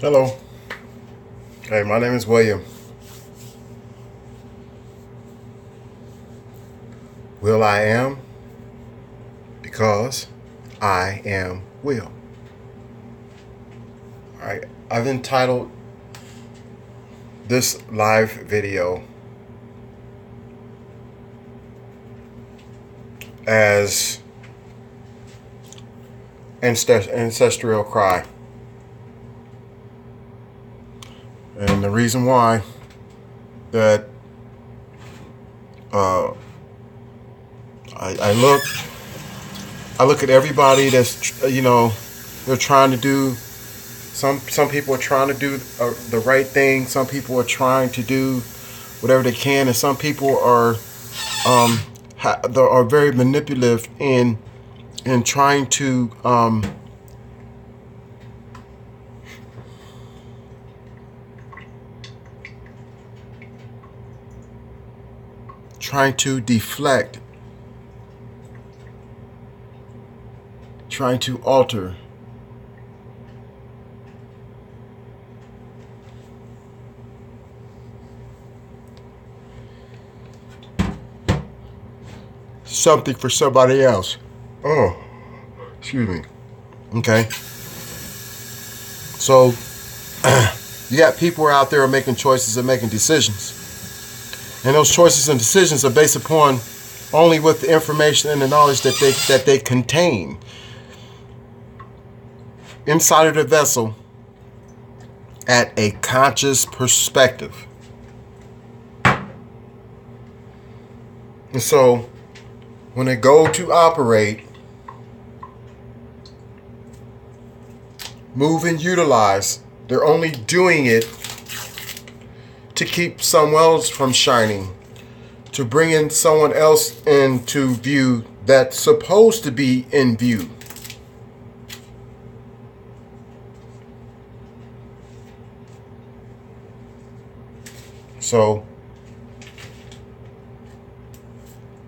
Hello. Hey, my name is William. Will I am because I am Will. Alright, I've entitled this live video as Ancestral Cry. And the reason why that I look at everybody that's, they're trying to do, some people are trying to do the right thing. Some people are trying to do whatever they can, and some people are very manipulative in trying to deflect, trying to alter something for somebody else. Oh, excuse me. Okay. So you got people out there making choices and making decisions. And those choices and decisions are based upon only with the information and the knowledge that they contain inside of the vessel at a conscious perspective. And so when they go to operate, move and utilize, they're only doing it to keep someone else from shining, to bring in someone else into view that's supposed to be in view. So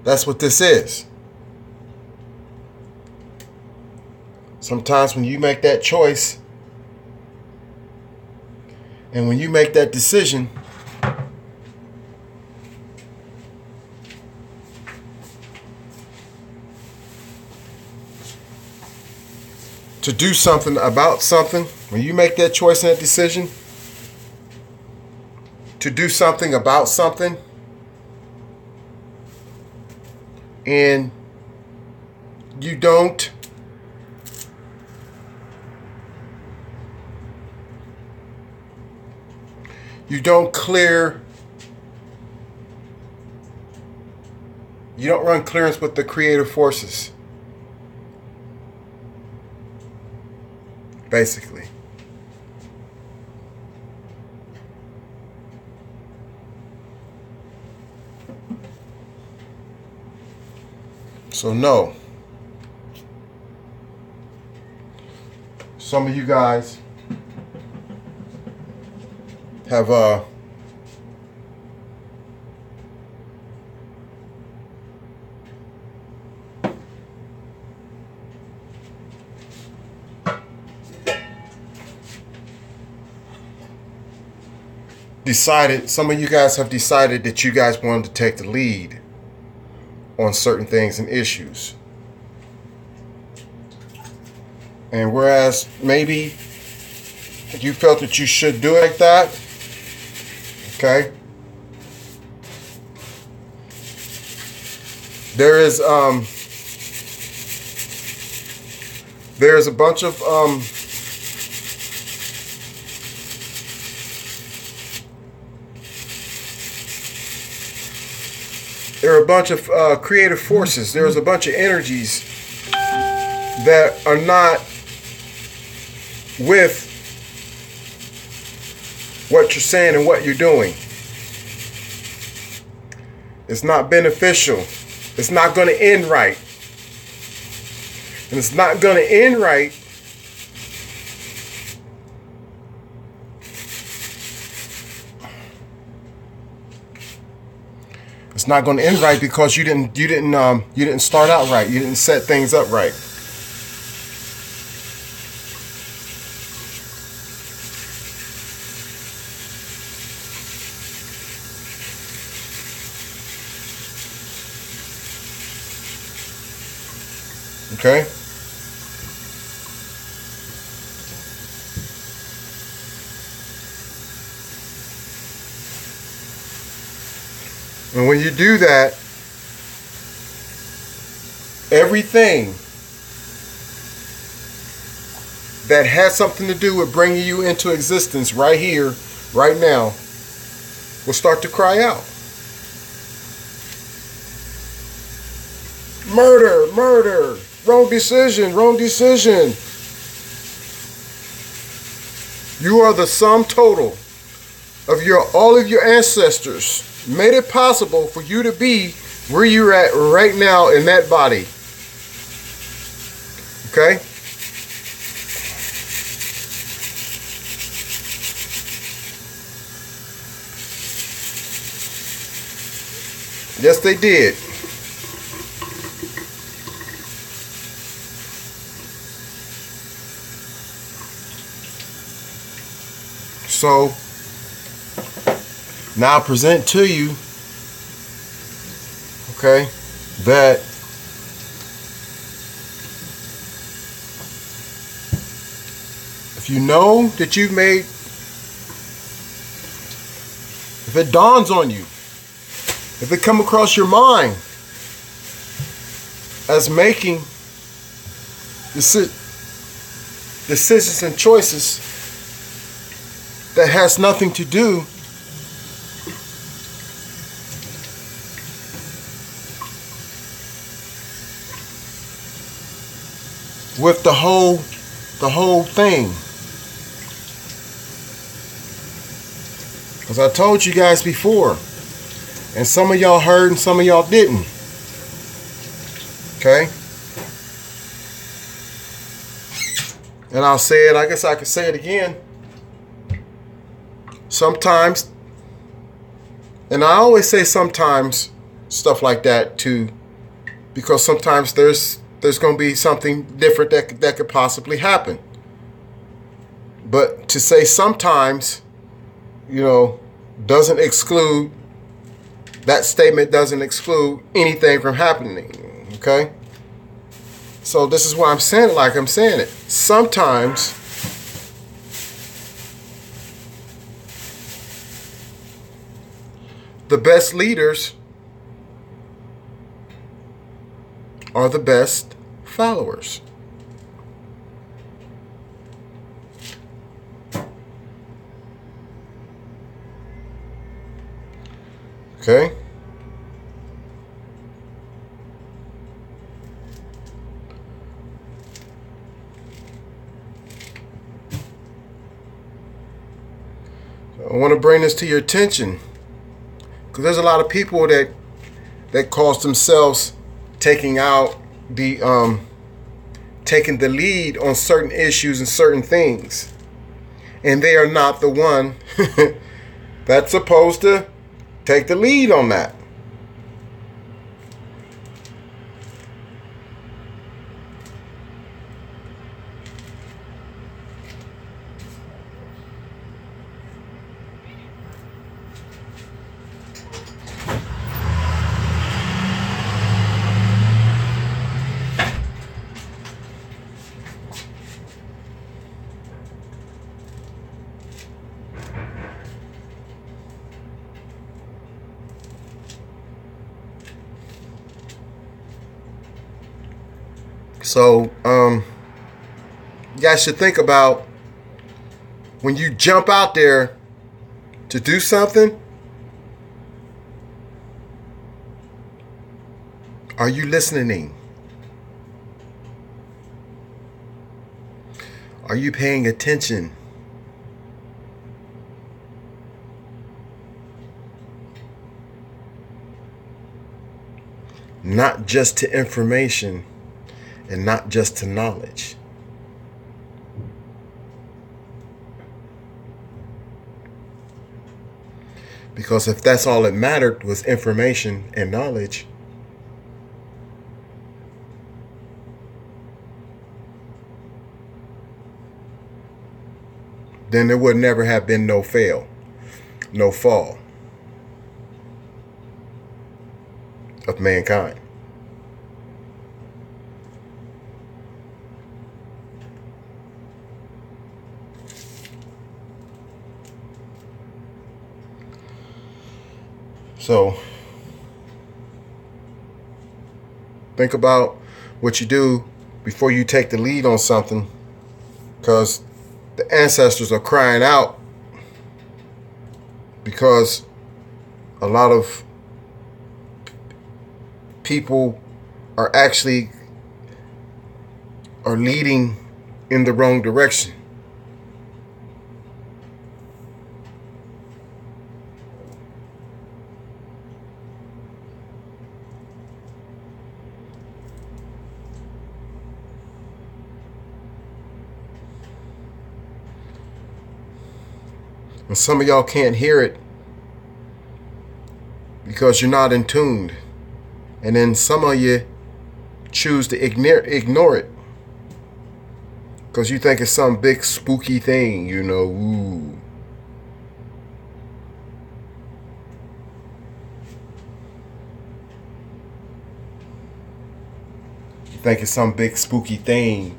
that's what this is. Sometimes when you make that choice and when you make that decision, to do something about something, when you make that choice and that decision to do something about something, and you don't clear, you don't run clearance with the creative forces, basically. So no. Some of you guys have decided, some of you guys have decided that you guys wanted to take the lead on certain things and issues. And whereas maybe you felt that you should do it like that, okay, there is a bunch of there are a bunch of creative forces. There's a bunch of energies that are not with what you're saying and what you're doing. It's not beneficial. It's not going to end right. And it's not going to end right it's not going to end right because you didn't start out right. You didn't set things up right. Okay? And when you do that, everything that has something to do with bringing you into existence right here, right now, will start to cry out. Murder, murder, wrong decision, wrong decision. You are the sum total of all of your ancestors made it possible for you to be where you're at right now in that body. Okay? Yes, they did. So, now I present to you, okay, that if you know that you've made, if it dawns on you, if it come across your mind as making decisions and choices that has nothing to do with the whole thing. As I told you guys before, and some of y'all heard and some of y'all didn't. Okay? And I'll say it, I guess I could say it again. Sometimes, and I always say sometimes stuff like that too, because sometimes there's going to be something different that could possibly happen. But to say sometimes, you know, doesn't exclude, that statement doesn't exclude anything from happening. Okay? So this is why I'm saying it like I'm saying it. Sometimes the best leaders are the best followers. Okay? I want to bring this to your attention, because there's a lot of people that cause themselves taking the lead on certain issues and certain things, and they are not the one that's supposed to take the lead on that. So, you guys should think about, when you jump out there to do something, are you listening? Are you paying attention? Not just to information and not just to knowledge. Because if that's all that mattered was information and knowledge, then there would never have been no fail, no fall of mankind. So think about what you do before you take the lead on something, because the ancestors are crying out, because a lot of people are actually leading in the wrong direction. And some of y'all can't hear it because you're not in tune. And then some of you choose to ignore it because you think it's some big spooky thing, you know. Ooh. You think it's some big spooky thing.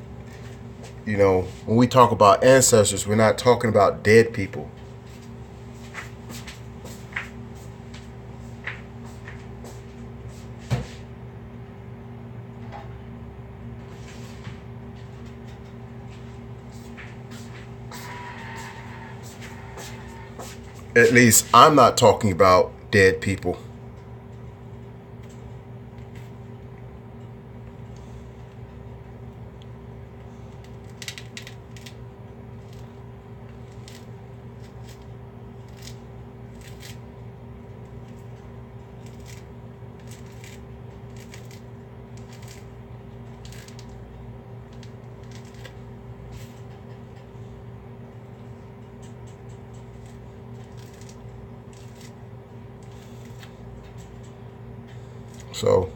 You know, when we talk about ancestors, we're not talking about dead people. At least I'm not talking about dead people. So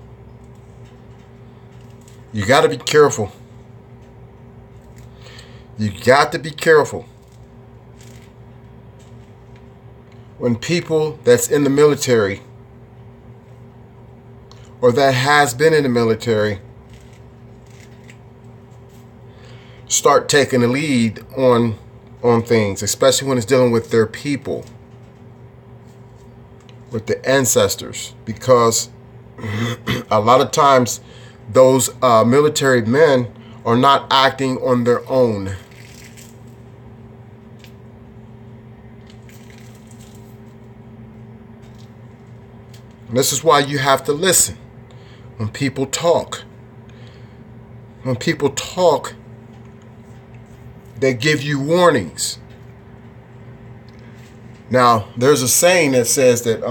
you got to be careful. You got to be careful when people that's in the military or that has been in the military start taking the lead on things, especially when it's dealing with their people, with the ancestors, because a lot of times those military men are not acting on their own. And this is why you have to listen when people talk. When people talk, they give you warnings. Now, there's a saying that says that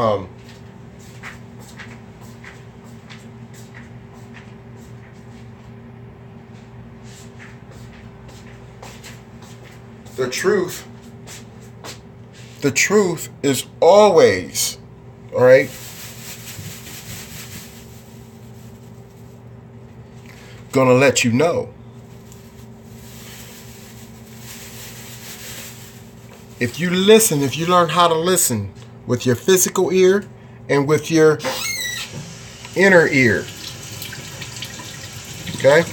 the truth is always, all right, gonna let you know. If you listen, if you learn how to listen with your physical ear and with your inner ear, okay?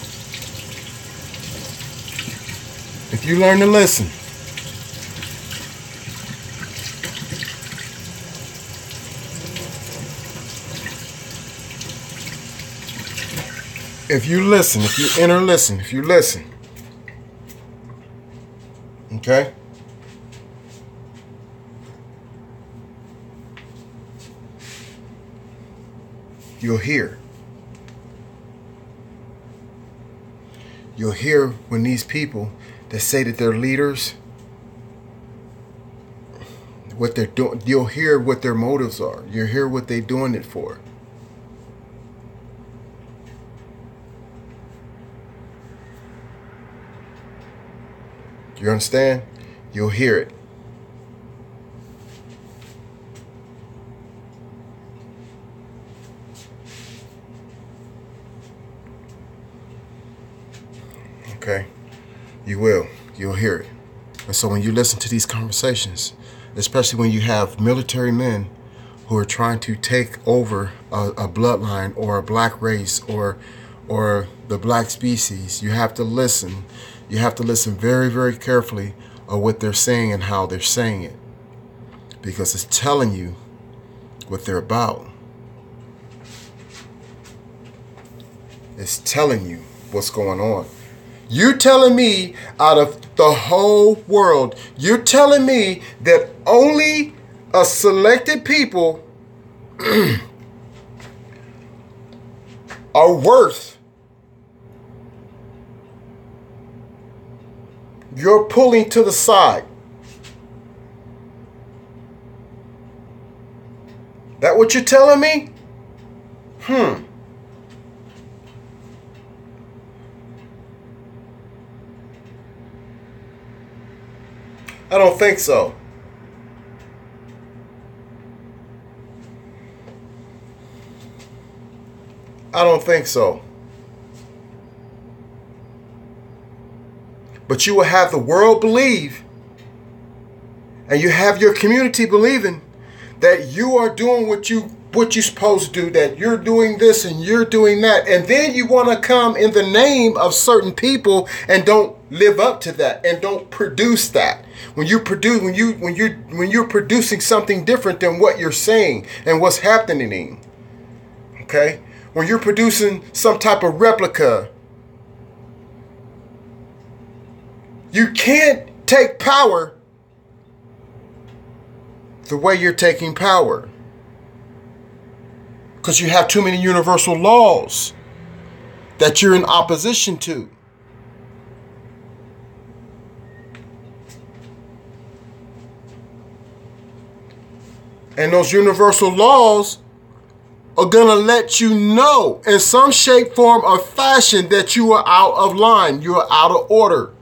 If you learn to listen, if you inner listen, if you listen, okay? You'll hear. You'll hear when these people that say that they're leaders, what they're doing. You'll hear what their motives are. You'll hear what they're doing it for. You understand? You'll hear it. Okay? You will. You'll hear it. And so when you listen to these conversations, especially when you have military men who are trying to take over a bloodline or a black race or the black species, you have to listen. You have to listen very, very carefully of what they're saying and how they're saying it. Because it's telling you what they're about. It's telling you what's going on. You telling me out of the whole world, you're telling me that only a selected people are worth you're pulling to the side. That what you're telling me? I don't think so. I don't think so. But you will have the world believe, and you have your community believing that you are doing what you're supposed to do, that you're doing this and you're doing that, and then you want to come in the name of certain people and don't live up to that and don't produce that. When you're producing something different than what you're saying and what's happening, okay? When you're producing some type of replica, you can't take power the way you're taking power, because you have too many universal laws that you're in opposition to. And those universal laws are going to let you know in some shape, form, or fashion that you are out of line. You are out of order.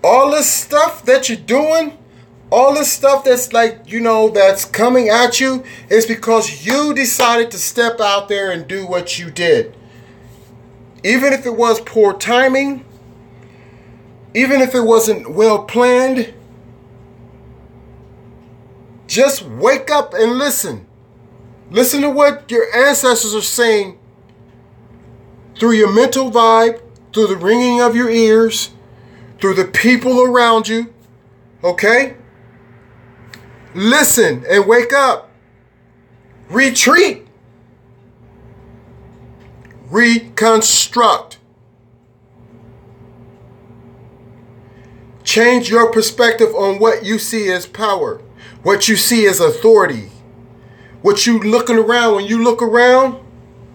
All this stuff that you're doing, all this stuff that's that's coming at you is because you decided to step out there and do what you did. Even if it was poor timing, even if it wasn't well planned, just wake up and listen. Listen to what your ancestors are saying through your mental vibe, through the ringing of your ears, through the people around you, okay? Listen and wake up. Retreat. Reconstruct. Change your perspective on what you see as power, what you see as authority, what you looking around. When you look around,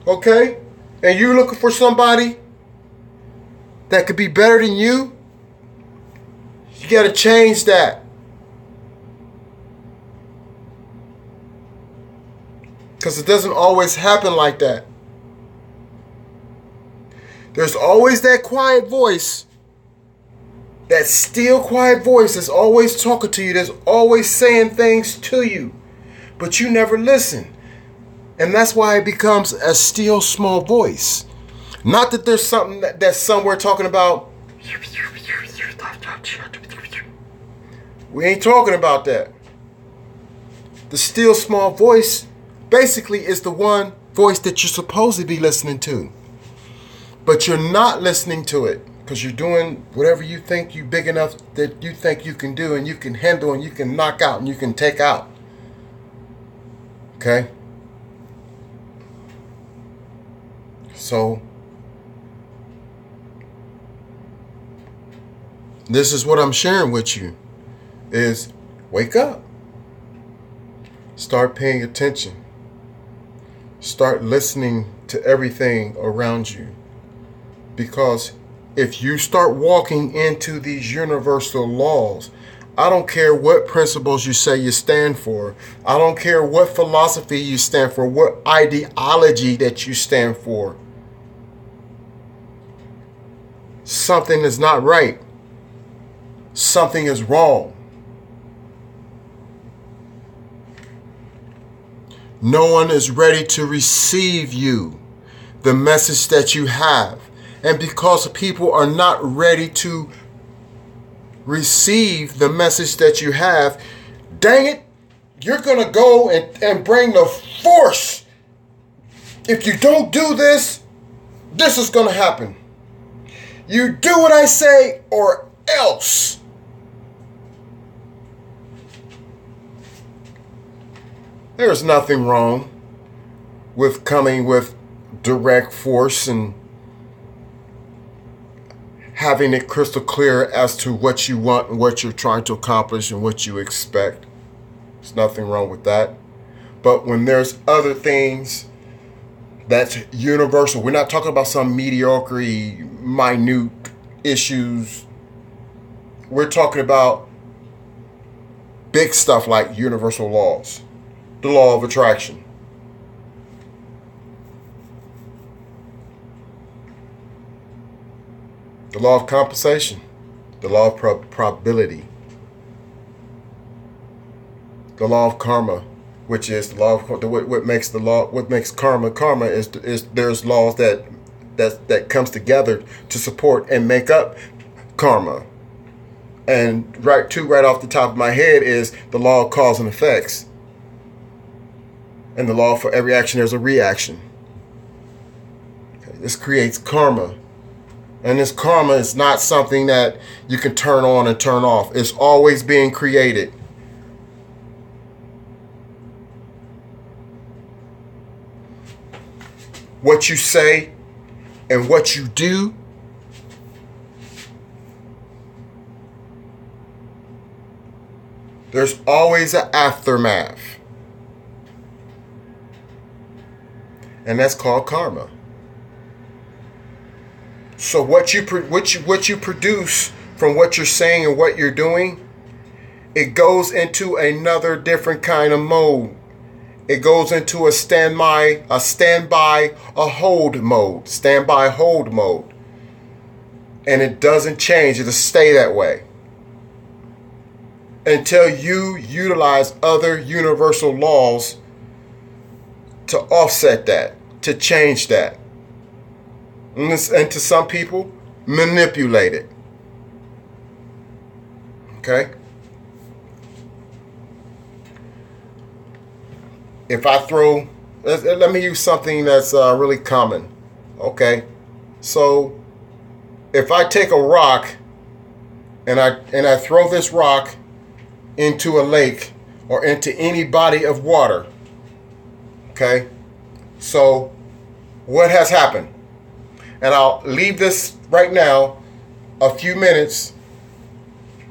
okay, and you're looking for somebody that could be better than you, you got to change that. Because it doesn't always happen like that. There's always that quiet voice, that still quiet voice that's always talking to you, that's always saying things to you, but you never listen. And that's why it becomes a still small voice. Not that there's something that's somewhere talking about, we ain't talking about that. The still small voice basically is the one voice that you're supposed to be listening to. But you're not listening to it because you're doing whatever you think you big enough that you think you can do and you can handle and you can knock out and you can take out. Okay? So, this is what I'm sharing with you, is wake up. Start paying attention. Start listening to everything around you. Because if you start walking into these universal laws, I don't care what principles you say you stand for. I don't care what philosophy you stand for, what ideology that you stand for. Something is not right. Something is wrong. No one is ready to receive you, the message that you have. And because people are not ready to receive the message that you have, dang it, you're going to go and bring the force. If you don't do this, this is going to happen. You do what I say or else. There's nothing wrong with coming with direct force and having it crystal clear as to what you want and what you're trying to accomplish and what you expect. There's nothing wrong with that. But when there's other things that's universal, we're not talking about some mediocre, minute issues. We're talking about big stuff like universal laws, the law of attraction. The law of compensation, the law of probability, the law of karma, which is the law of what makes the law, what makes karma. Karma is there's laws that comes together to support and make up karma. And right off the top of my head is the law of cause and effects. And the law for every action there's a reaction. Okay, this creates karma. And this karma is not something that you can turn on and turn off. It's always being created. What you say and what you do there's always an aftermath. And that's called karma. So what you produce from what you're saying and what you're doing, it goes into another different kind of mode. It goes into a standby, a hold mode, standby hold mode. And it doesn't change. It'll stay that way until you utilize other universal laws to offset that, to change that. And to some people, manipulate it. Okay? If I throw, let me use something that's really common. Okay? So, if I take a rock and I throw this rock into a lake or into any body of water, okay? So, what has happened? And I'll leave this right now a few minutes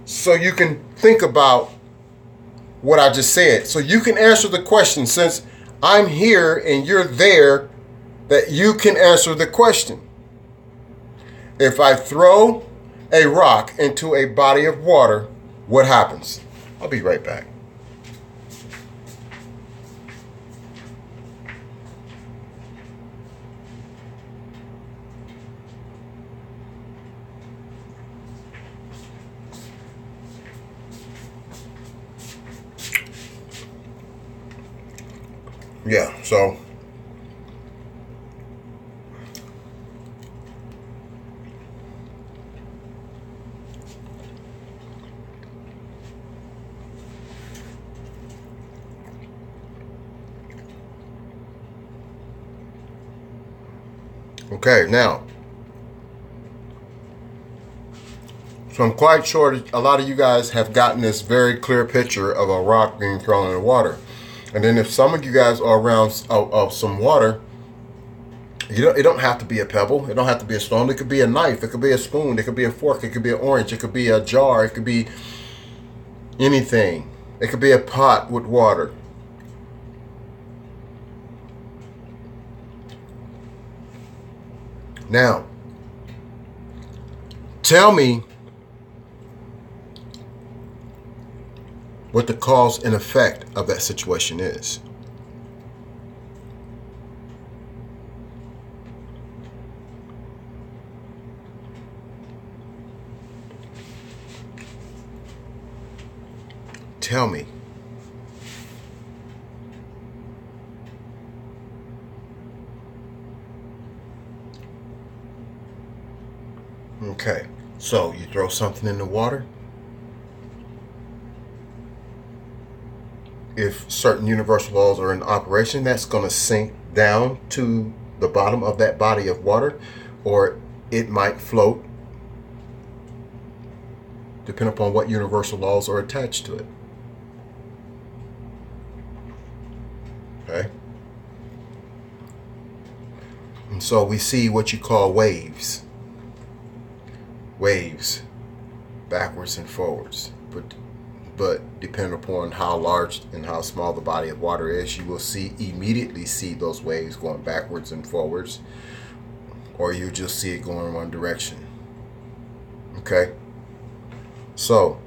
so you can think about what I just said. So you can answer the question, since I'm here and you're there, that you can answer the question. If I throw a rock into a body of water, what happens? I'll be right back. Yeah, so okay, now, so I'm quite sure that a lot of you guys have gotten this very clear picture of a rock being thrown in the water. And then if some of you guys are around of some water, it don't have to be a pebble. It don't have to be a stone. It could be a knife. It could be a spoon. It could be a fork. It could be an orange. It could be a jar. It could be anything. It could be a pot with water. Now, tell me what the cause and effect of that situation is. Tell me. Okay, so you throw something in the water. If certain universal laws are in operation, that's going to sink down to the bottom of that body of water, or it might float, depending upon what universal laws are attached to it. Okay? And so we see what you call waves. Waves, backwards and forwards. But depending upon how large and how small the body of water is, you will immediately see those waves going backwards and forwards, or you just see it going in one direction. Okay? So,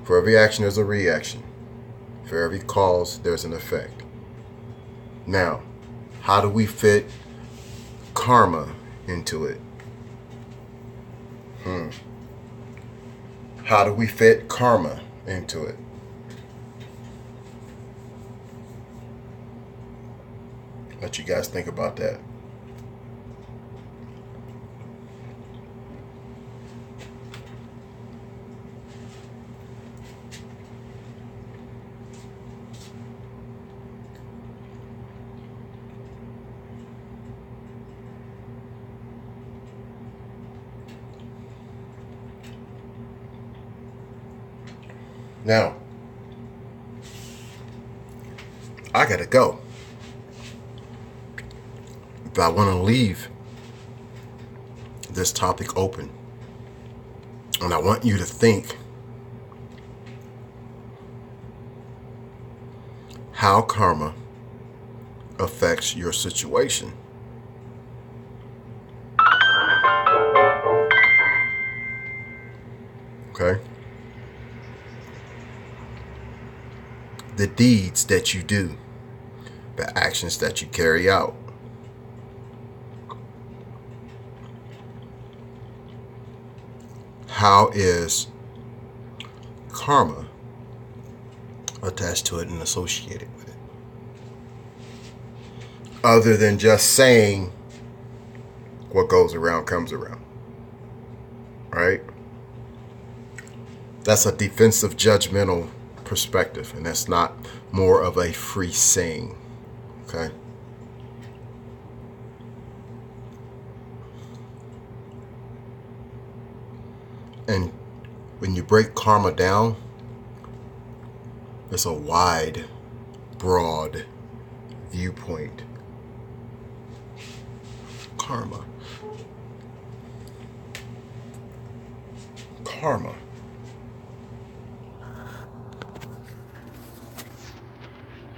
for every action, there's a reaction. For every cause, there's an effect. Now, how do we fit karma into it? How do we fit karma into it? Let you guys think about that. Now, I gotta go. But I want to leave this topic open. And I want you to think how karma affects your situation. Okay? The deeds that you do, the actions that you carry out. How is karma attached to it and associated with it? Other than just saying what goes around comes around. Right? That's a defensive, judgmental perspective, and that's not more of a free saying. Okay? And when you break karma down, it's a wide, broad viewpoint. Karma. Karma.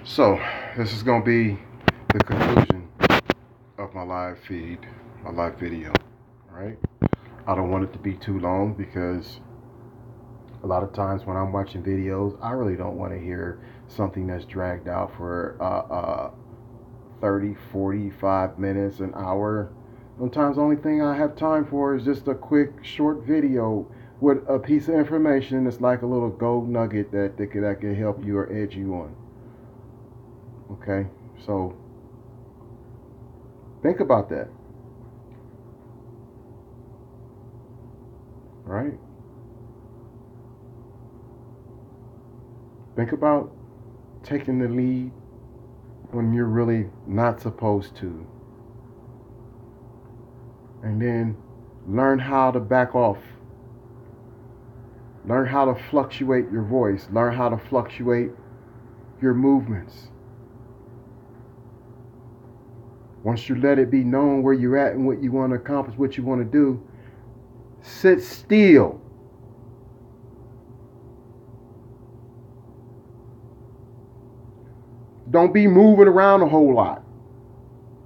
So, this is going to be the conclusion of my live feed, my live video. All right? I don't want it to be too long because a lot of times when I'm watching videos, I really don't want to hear something that's dragged out for 30, 45 minutes, an hour. Sometimes the only thing I have time for is just a quick, short video with a piece of information that's like a little gold nugget that can help you or edge you on. Okay? So, think about that. Right? Think about taking the lead when you're really not supposed to. And then learn how to back off. Learn how to fluctuate your voice. Learn how to fluctuate your movements. Once you let it be known where you're at and what you want to accomplish, what you want to do, sit still. Don't be moving around a whole lot.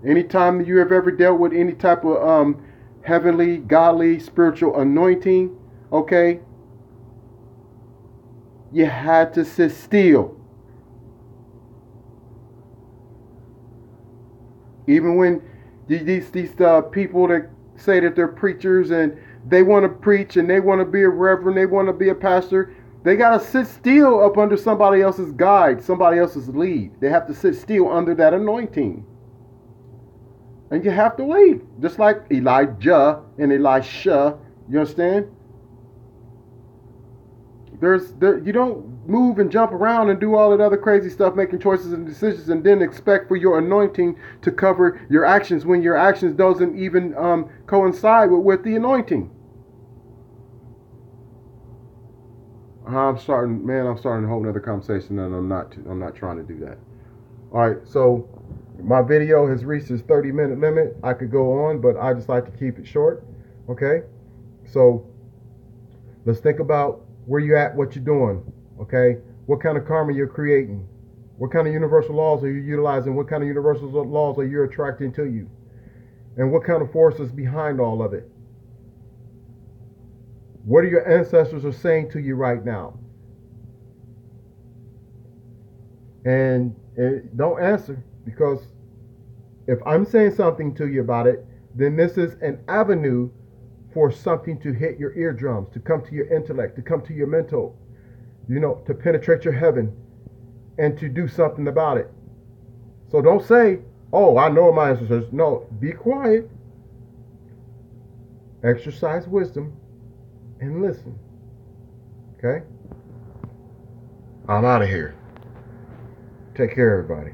Anytime that you have ever dealt with any type of heavenly, godly, spiritual anointing, okay, you had to sit still. Even when these people that say that they're preachers and they want to preach and they want to be a reverend, they want to be a pastor, they got to sit still up under somebody else's guide, somebody else's lead. They have to sit still under that anointing. And you have to wait. Just like Elijah and Elisha, you understand? You don't move and jump around and do all that other crazy stuff, making choices and decisions, and then expect for your anointing to cover your actions when your actions doesn't even coincide with the anointing. I'm starting, man. I'm starting a whole nother conversation, and I'm not. I'm not trying to do that. All right. So my video has reached its 30-minute limit. I could go on, but I just like to keep it short. Okay. So let's think about where you're at, what you're doing. Okay. What kind of karma you're creating? What kind of universal laws are you utilizing? What kind of universal laws are you attracting to you? And what kind of force is behind all of it? What are your ancestors are saying to you right now? And don't answer, because if I'm saying something to you about it, then this is an avenue for something to hit your eardrums, to come to your intellect, to come to your mental, to penetrate your heaven and to do something about it. So don't say, oh, I know my ancestors. No, be quiet, exercise wisdom, and listen. Okay? I'm out of here. Take care, everybody.